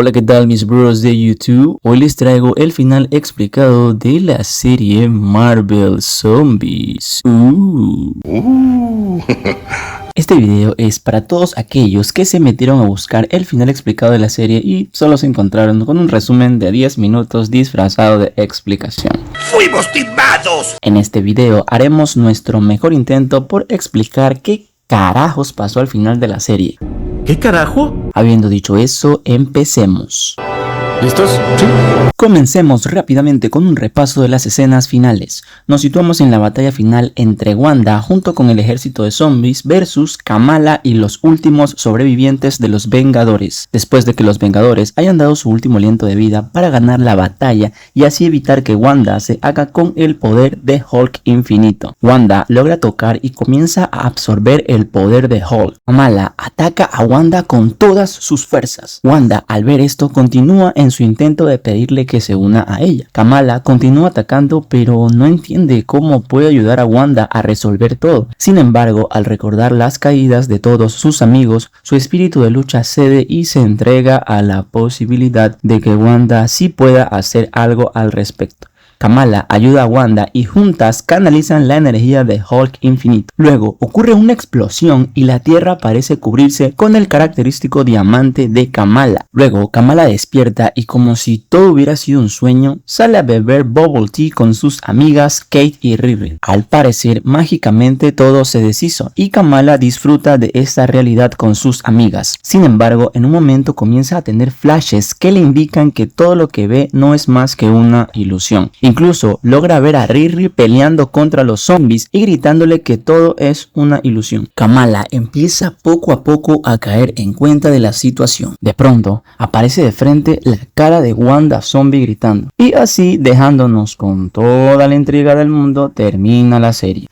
Hola, ¿qué tal mis bros de YouTube? Hoy les traigo el final explicado de la serie Marvel Zombies. Este video es para todos aquellos que se metieron a buscar el final explicado de la serie y solo se encontraron con un resumen de 10 minutos disfrazado de explicación. ¡Fuimos timados! En este video haremos nuestro mejor intento por explicar qué carajos pasó al final de la serie. ¿Qué carajo? Habiendo dicho eso, empecemos. ¿Listos? Sí. Comencemos rápidamente con un repaso de las escenas finales. Nos situamos en la batalla final entre Wanda junto con el ejército de zombies versus Kamala y los últimos sobrevivientes de los Vengadores. Después de que los Vengadores hayan dado su último aliento de vida para ganar la batalla y así evitar que Wanda se haga con el poder de Hulk infinito. Wanda logra tocar y comienza a absorber el poder de Hulk. Kamala ataca a Wanda con todas sus fuerzas. Wanda, al ver esto, continúa en su intento de pedirle que se una a ella. Kamala continúa atacando, pero no entiende cómo puede ayudar a Wanda a resolver todo. Sin embargo, al recordar las caídas de todos sus amigos, su espíritu de lucha cede y se entrega a la posibilidad de que Wanda sí pueda hacer algo al respecto. Kamala ayuda a Wanda y juntas canalizan la energía de Hulk infinito. Luego ocurre una explosión y la tierra parece cubrirse con el característico diamante de Kamala. Luego Kamala despierta y, como si todo hubiera sido un sueño, sale a beber bubble tea con sus amigas Kate y Riri. Al parecer, mágicamente todo se deshizo y Kamala disfruta de esta realidad con sus amigas. Sin embargo, en un momento comienza a tener flashes que le indican que todo lo que ve no es más que una ilusión. Incluso logra ver a Riri peleando contra los zombies y gritándole que todo es una ilusión. Kamala empieza poco a poco a caer en cuenta de la situación. De pronto aparece de frente la cara de Wanda zombie gritando. Y así, dejándonos con toda la intriga del mundo, termina la serie.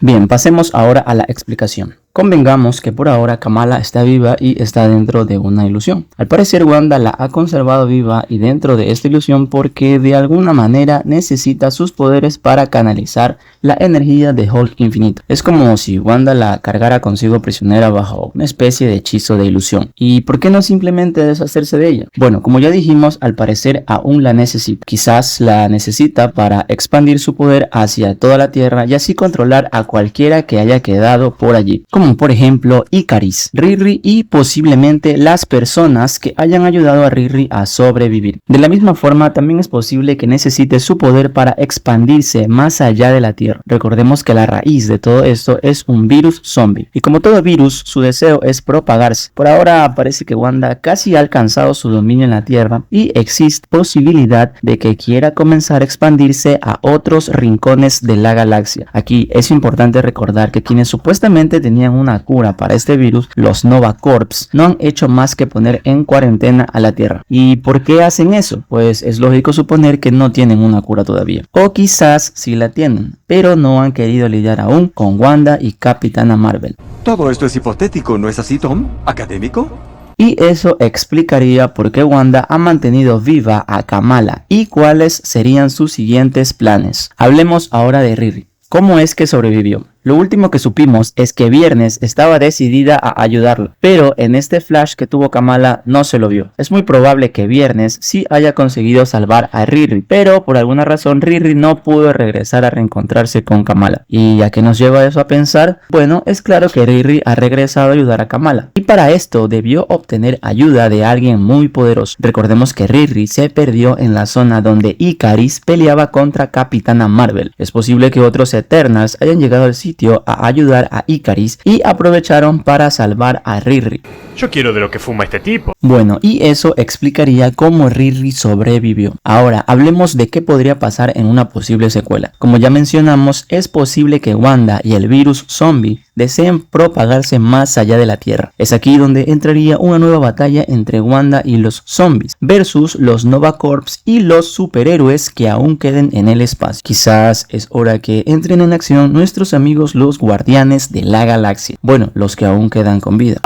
Bien, pasemos ahora a la explicación. Convengamos que por ahora Kamala está viva y está dentro de una ilusión. Al parecer Wanda la ha conservado viva y dentro de esta ilusión porque de alguna manera necesita sus poderes para canalizar la energía de Hulk infinito. Es como si Wanda la cargara consigo prisionera bajo una especie de hechizo de ilusión. ¿Y por qué no simplemente deshacerse de ella? Bueno, como ya dijimos, al parecer aún la necesita. Quizás la necesita para expandir su poder hacia toda la Tierra y así controlar a cualquiera que haya quedado por allí, como por ejemplo Ikaris, Riri y posiblemente las personas que hayan ayudado a Riri a sobrevivir. De la misma forma, también es posible que necesite su poder para expandirse más allá de la Tierra. Recordemos que la raíz de todo esto es un virus zombie, y como todo virus, su deseo es propagarse. Por ahora parece que Wanda casi ha alcanzado su dominio en la Tierra y existe posibilidad de que quiera comenzar a expandirse a otros rincones de la galaxia. Aquí es importante recordar que quienes supuestamente tenían una cura para este virus, los Nova Corps, no han hecho más que poner en cuarentena a la Tierra. ¿Y por qué hacen eso? Pues es lógico suponer que no tienen una cura todavía, o quizás sí la tienen, pero no han querido lidiar aún con Wanda y Capitana Marvel. Todo esto es hipotético, ¿no es así, Tom? ¿Académico? Y eso explicaría por qué Wanda ha mantenido viva a Kamala y cuáles serían sus siguientes planes. Hablemos ahora de Riri. ¿Cómo es que sobrevivió? Lo último que supimos es que Viernes estaba decidida a ayudarlo, pero en este flash que tuvo Kamala no se lo vio. Es muy probable que Viernes sí haya conseguido salvar a Riri, pero por alguna razón Riri no pudo regresar a reencontrarse con Kamala. ¿Y a qué nos lleva eso a pensar? Bueno, es claro que Riri ha regresado a ayudar a Kamala, y para esto debió obtener ayuda de alguien muy poderoso. Recordemos que Riri se perdió en la zona donde Ikaris peleaba contra Capitana Marvel. Es posible que otros Eternals hayan llegado al sitio a ayudar a Ikaris y aprovecharon para salvar a Riri. Yo quiero de lo que fuma este tipo. Bueno, y eso explicaría cómo Riri sobrevivió. Ahora, hablemos de qué podría pasar en una posible secuela. Como ya mencionamos, es posible que Wanda y el virus zombie deseen propagarse más allá de la Tierra. Es aquí donde entraría una nueva batalla entre Wanda y los zombies versus los Nova Corps y los superhéroes que aún queden en el espacio. Quizás es hora que entren en acción nuestros amigos los Guardianes de la Galaxia. Bueno, los que aún quedan con vida.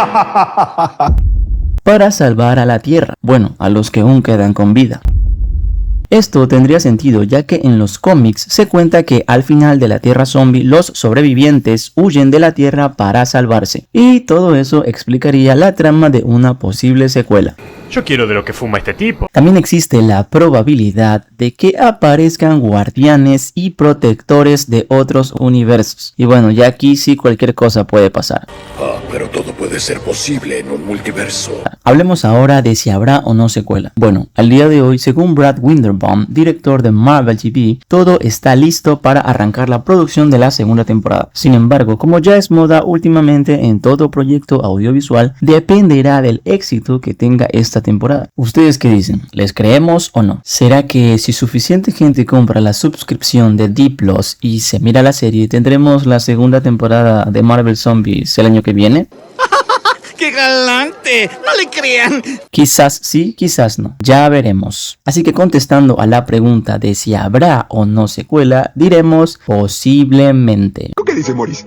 Para salvar a la Tierra. Bueno, a los que aún quedan con vida. Esto tendría sentido ya que en los cómics se cuenta que al final de la Tierra Zombie los sobrevivientes huyen de la Tierra para salvarse, y todo eso explicaría la trama de una posible secuela. Yo quiero de lo que fuma este tipo. También existe la probabilidad de que aparezcan guardianes y protectores de otros universos. Y bueno, ya aquí sí cualquier cosa puede pasar. Pero todo puede ser posible en un multiverso. Hablemos ahora de si habrá o no secuela. Bueno, al día de hoy, según Brad Winderbaum, director de Marvel TV, todo está listo para arrancar la producción de la segunda temporada. Sin embargo, como ya es moda últimamente en todo proyecto audiovisual, dependerá del éxito que tenga esta temporada. ¿Ustedes qué dicen? ¿Les creemos o no? ¿Será que si suficiente gente compra la suscripción de D+ y se mira la serie, tendremos la segunda temporada de Marvel Zombies el año que viene? ¡Qué galante! ¡No le crean! Quizás sí, quizás no. Ya veremos. Así que contestando a la pregunta de si habrá o no secuela, diremos posiblemente. ¿Qué dice Morris?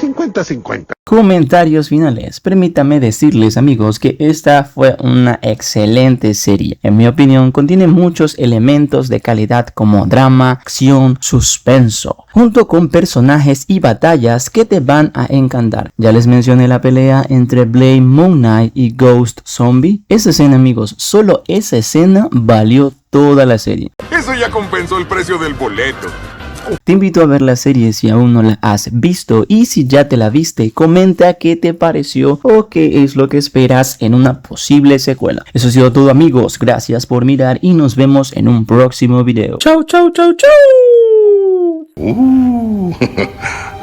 50-50. Comentarios finales. Permítame decirles, amigos, que esta fue una excelente serie. En mi opinión, contiene muchos elementos de calidad como drama, acción, suspenso, junto con personajes y batallas que te van a encantar. Ya les mencioné la pelea entre Blade, Moon Knight y Ghost Zombie. Esa escena, amigos, solo esa escena valió toda la serie. Eso ya compensó el precio del boleto. Te invito a ver la serie si aún no la has visto, y si ya te la viste, comenta qué te pareció o qué es lo que esperas en una posible secuela. Eso ha sido todo, amigos, gracias por mirar y nos vemos en un próximo video. Chau, chau, chau, chau.